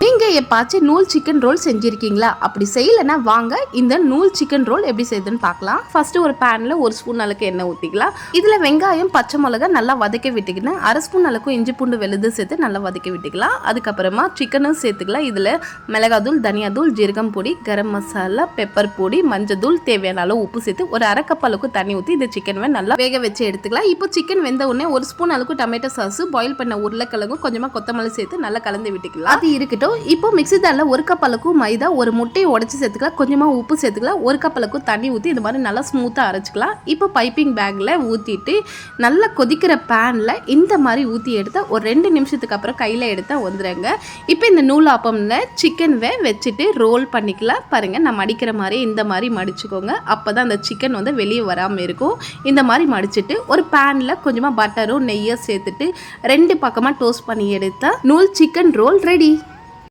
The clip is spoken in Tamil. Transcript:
நீங்கள் எப்பாச்சும் நூல் சிக்கன் ரோல் செஞ்சுருக்கீங்களா? அப்படி செய்யலைன்னா வாங்க இந்த நூல் சிக்கன் ரோல் எப்படி செய்யுதுன்னு பார்க்கலாம். ஃபஸ்ட்டு ஒரு பேனில் 1 ஸ்பூன் அளவுக்கு எண்ணெய் ஊற்றிக்கலாம். இதில் வெங்காயம் பச்சை மிளகா நல்லா வதக்கி விட்டுக்கின்னு 1/2 ஸ்பூன் அளவுக்கு இஞ்சி பூண்டு விழுது சேர்த்து நல்லா வதக்கி விட்டுக்கலாம். அதுக்கப்புறமா சிக்கனும் சேர்த்துக்கலாம். இதில் மிளகாத்தூள், தனியாத்தூள், ஜீரகம் பொடி, கரம் மசாலா, பெப்பர் பொடி, மஞ்சத்தூள், தேவையான அளவு உப்பு சேர்த்து ஒரு 1/2 கப் அளவுக்கு தண்ணி ஊற்றி இந்த சிக்கனை நல்லா வேக வச்சு எடுத்துக்கலாம். இப்போ சிக்கன் வெந்த உடனே 1 ஸ்பூன் அளவுக்கு டொமேட்டோ சாஸ், பாயில் பண்ண உருளைக்கிழங்கும் கொஞ்சமாக கொத்தமல்லி சேர்த்து நல்லா கலந்து விட்டுக்கலாம். அது இருக்கட்டும். இப்போ மிக்ஸி ஜாரில் 1 கப் அளவுக்கு மைதா, ஒரு முட்டையை உடச்சி சேர்த்துக்கலாம். கொஞ்சமாக உப்பு சேர்த்துக்கலாம். 1 கப் அளவுக்கு தண்ணி ஊற்றி இந்த மாதிரி நல்லா ஸ்மூத்தாக அரைச்சிக்கலாம். இப்போ பைப்பிங் பேக்கில் ஊற்றிட்டு நல்லா கொதிக்கிற பேனில் இந்த மாதிரி ஊற்றி எடுத்தால் ஒரு 2 நிமிஷத்துக்கு அப்புறம் கையில் எடுத்தால் வந்துடுங்க. இப்போ இந்த நூல் ஆப்பம்ல சிக்கனை வச்சுட்டு ரோல் பண்ணிக்கலாம். பாருங்கள், நான் மடிக்கிற மாதிரி இந்த மாதிரி மடிச்சுக்கோங்க. அப்போ தான் அந்த சிக்கன் வந்து வெளியே வராமல் இருக்கும். இந்த மாதிரி மடிச்சுட்டு ஒரு பேனில் கொஞ்சமாக பட்டரும் நெய்யை சேர்த்துட்டு 2 பக்கமாக டோஸ்ட் பண்ணி எடுத்தால் நூல் சிக்கன் ரோல் ரெடி.